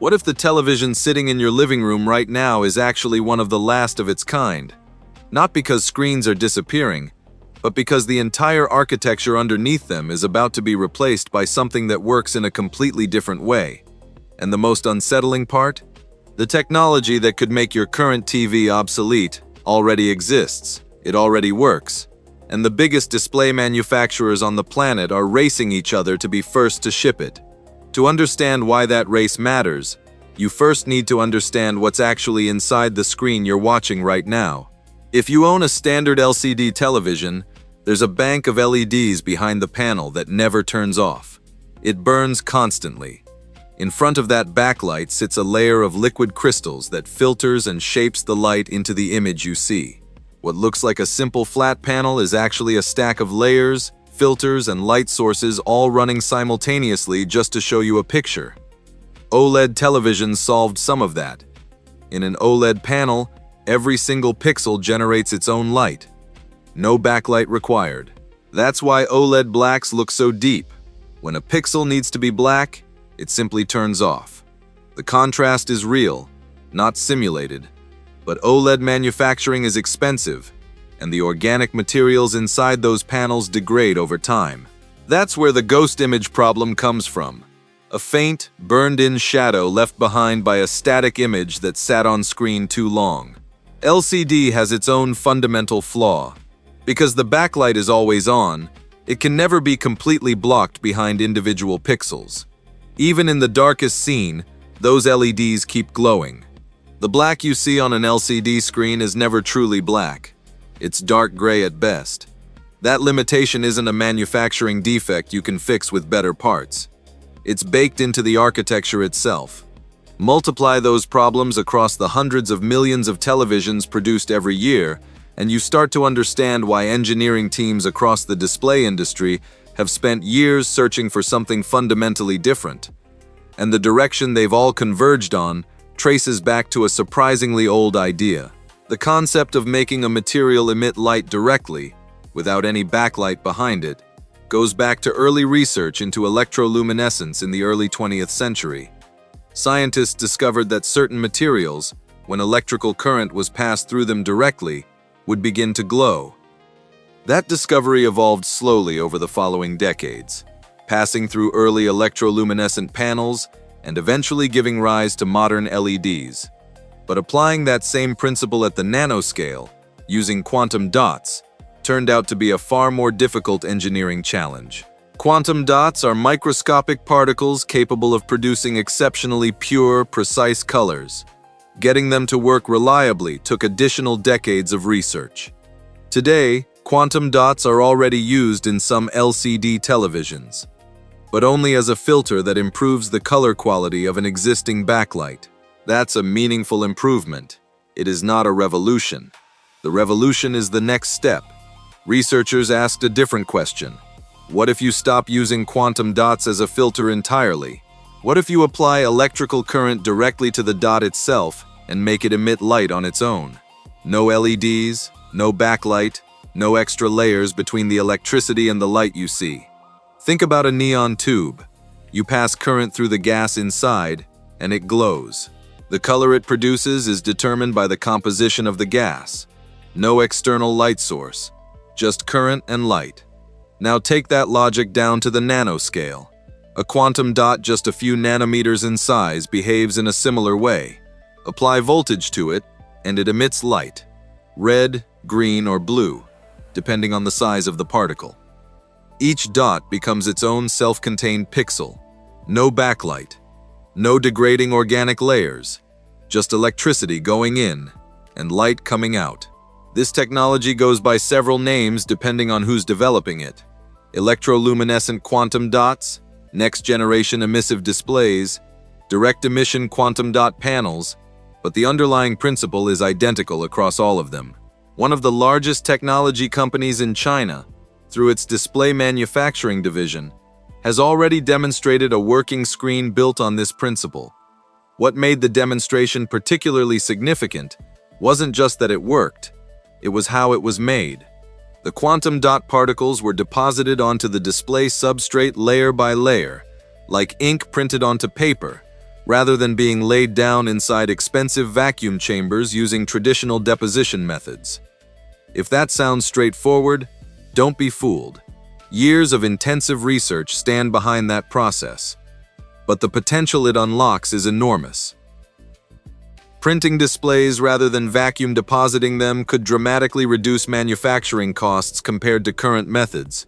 What if the television sitting in your living room right now is actually one of the last of its kind? Not because screens are disappearing, but because the entire architecture underneath them is about to be replaced by something that works in a completely different way. And the most unsettling part? The technology that could make your current TV obsolete already exists. It already works. And the biggest display manufacturers on the planet are racing each other to be first to ship it. To understand why that race matters, you first need to understand what's actually inside the screen you're watching right now. If you own a standard LCD television, there's a bank of LEDs behind the panel that never turns off. It burns constantly. In front of that backlight sits a layer of liquid crystals that filters and shapes the light into the image you see. What looks like a simple flat panel is actually a stack of layers, filters, and light sources all running simultaneously just to show you a picture. OLED televisions solved some of that. In an OLED panel, every single pixel generates its own light. No backlight required. That's why OLED blacks look so deep. When a pixel needs to be black, it simply turns off. The contrast is real, not simulated. But OLED manufacturing is expensive, and the organic materials inside those panels degrade over time. That's where the ghost image problem comes from. A faint, burned-in shadow left behind by a static image that sat on screen too long. LCD has its own fundamental flaw. Because the backlight is always on, it can never be completely blocked behind individual pixels. Even in the darkest scene, those LEDs keep glowing. The black you see on an LCD screen is never truly black. It's dark gray at best. That limitation isn't a manufacturing defect you can fix with better parts. It's baked into the architecture itself. Multiply those problems across the hundreds of millions of televisions produced every year, and you start to understand why engineering teams across the display industry have spent years searching for something fundamentally different. And the direction they've all converged on traces back to a surprisingly old idea. The concept of making a material emit light directly, without any backlight behind it, goes back to early research into electroluminescence in the early 20th century. Scientists discovered that certain materials, when electrical current was passed through them directly, would begin to glow. That discovery evolved slowly over the following decades, passing through early electroluminescent panels and eventually giving rise to modern LEDs. But applying that same principle at the nanoscale, using quantum dots, turned out to be a far more difficult engineering challenge. Quantum dots are microscopic particles capable of producing exceptionally pure, precise colors. Getting them to work reliably took additional decades of research. Today, quantum dots are already used in some LCD televisions, but only as a filter that improves the color quality of an existing backlight. That's a meaningful improvement. It is not a revolution. The revolution is the next step. Researchers asked a different question. What if you stop using quantum dots as a filter entirely? What if you apply electrical current directly to the dot itself and make it emit light on its own? No LEDs, no backlight, no extra layers between the electricity and the light you see. Think about a neon tube. You pass current through the gas inside, and it glows. The color it produces is determined by the composition of the gas. No external light source, just current and light. Now take that logic down to the nanoscale. A quantum dot just a few nanometers in size behaves in a similar way. Apply voltage to it, and it emits light. Red, green, or blue, depending on the size of the particle. Each dot becomes its own self-contained pixel. No backlight. No degrading organic layers. Just electricity going in, and light coming out. This technology goes by several names depending on who's developing it. Electroluminescent quantum dots, next-generation emissive displays, direct-emission quantum dot panels, but the underlying principle is identical across all of them. One of the largest technology companies in China, through its display manufacturing division, has already demonstrated a working screen built on this principle. What made the demonstration particularly significant wasn't just that it worked, it was how it was made. The quantum dot particles were deposited onto the display substrate layer by layer, like ink printed onto paper, rather than being laid down inside expensive vacuum chambers using traditional deposition methods. If that sounds straightforward, don't be fooled. Years of intensive research stand behind that process, but the potential it unlocks is enormous. Printing displays rather than vacuum depositing them could dramatically reduce manufacturing costs compared to current methods.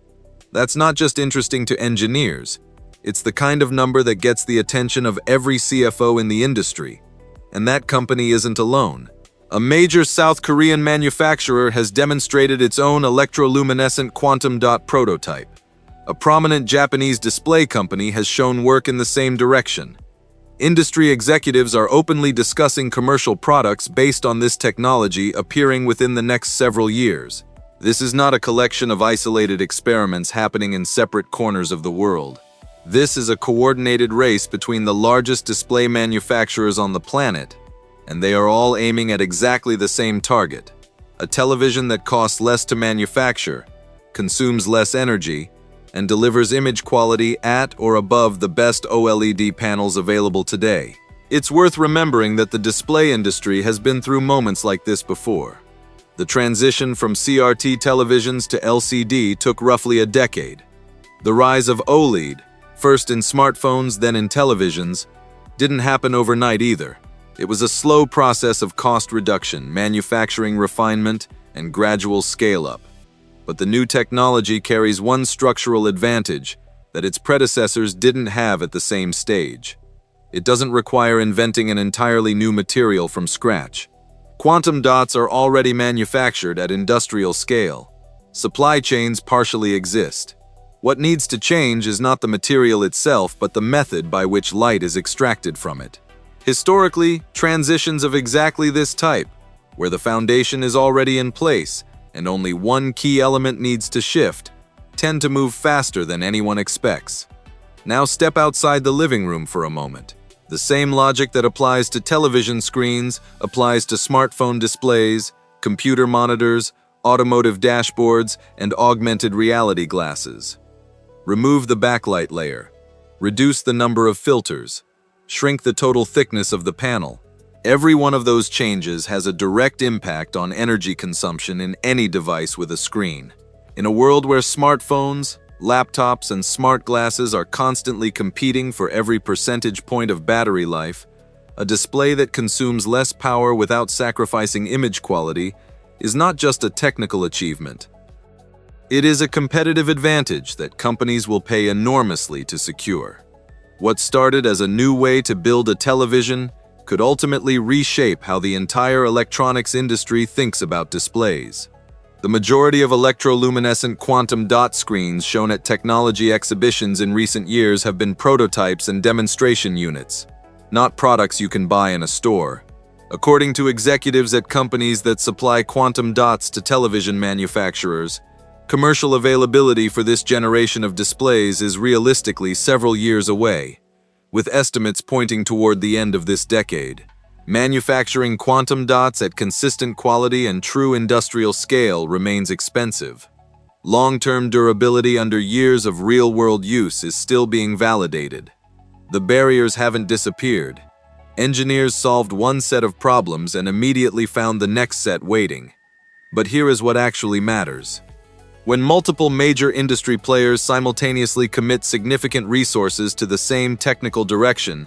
That's not just interesting to engineers, it's the kind of number that gets the attention of every CFO in the industry. And that company isn't alone. A major South Korean manufacturer has demonstrated its own electroluminescent quantum dot prototype. A prominent Japanese display company has shown work in the same direction. Industry executives are openly discussing commercial products based on this technology appearing within the next several years. This is not a collection of isolated experiments happening in separate corners of the world. This is a coordinated race between the largest display manufacturers on the planet, and they are all aiming at exactly the same target: a television that costs less to manufacture, consumes less energy, and delivers image quality at or above the best OLED panels available today. It's worth remembering that the display industry has been through moments like this before. The transition from CRT televisions to LCD took roughly a decade. The rise of OLED, first in smartphones then in televisions, didn't happen overnight either. It was a slow process of cost reduction, manufacturing refinement, and gradual scale-up. But the new technology carries one structural advantage that its predecessors didn't have at the same stage. It doesn't require inventing an entirely new material from scratch. Quantum dots are already manufactured at industrial scale. Supply chains partially exist. What needs to change is not the material itself, but the method by which light is extracted from it. Historically, transitions of exactly this type, where the foundation is already in place and only one key element needs to shift, tend to move faster than anyone expects. Now step outside the living room for a moment. The same logic that applies to television screens applies to smartphone displays, computer monitors, automotive dashboards, and augmented reality glasses. Remove the backlight layer. Reduce the number of filters. Shrink the total thickness of the panel. Every one of those changes has a direct impact on energy consumption in any device with a screen. In a world where smartphones, laptops, and smart glasses are constantly competing for every percentage point of battery life, a display that consumes less power without sacrificing image quality is not just a technical achievement. It is a competitive advantage that companies will pay enormously to secure. What started as a new way to build a television could ultimately reshape how the entire electronics industry thinks about displays. The majority of electroluminescent quantum dot screens shown at technology exhibitions in recent years have been prototypes and demonstration units, not products you can buy in a store. According to executives at companies that supply quantum dots to television manufacturers, commercial availability for this generation of displays is realistically several years away, with estimates pointing toward the end of this decade. Manufacturing quantum dots at consistent quality and true industrial scale remains expensive. Long-term durability under years of real-world use is still being validated. The barriers haven't disappeared. Engineers solved one set of problems and immediately found the next set waiting. But here is what actually matters. When multiple major industry players simultaneously commit significant resources to the same technical direction,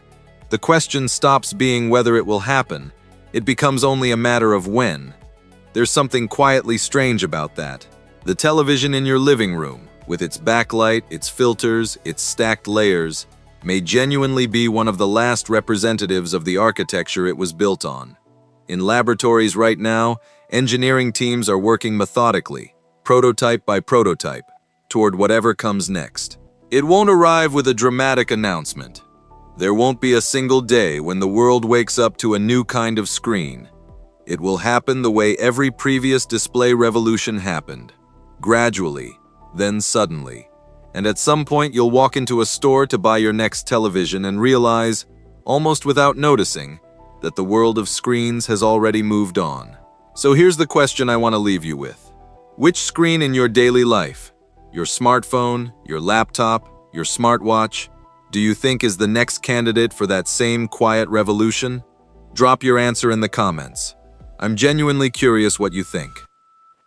the question stops being whether it will happen. It becomes only a matter of when. There's something quietly strange about that. The television in your living room, with its backlight, its filters, its stacked layers, may genuinely be one of the last representatives of the architecture it was built on. In laboratories right now, engineering teams are working methodically, prototype by prototype, toward whatever comes next. It won't arrive with a dramatic announcement. There won't be a single day when the world wakes up to a new kind of screen. It will happen the way every previous display revolution happened. Gradually, then suddenly. And at some point you'll walk into a store to buy your next television and realize, almost without noticing, that the world of screens has already moved on. So here's the question I want to leave you with. Which screen in your daily life, your smartphone, your laptop, your smartwatch, Do you think is the next candidate for that same quiet revolution? Drop your answer in the comments. I'm genuinely curious what you think.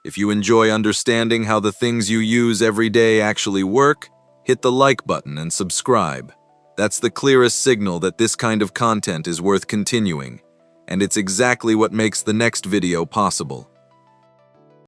If you enjoy understanding how the things you use every day actually work, hit the like button and subscribe. That's the clearest signal that this kind of content is worth continuing, and it's exactly what makes the next video possible.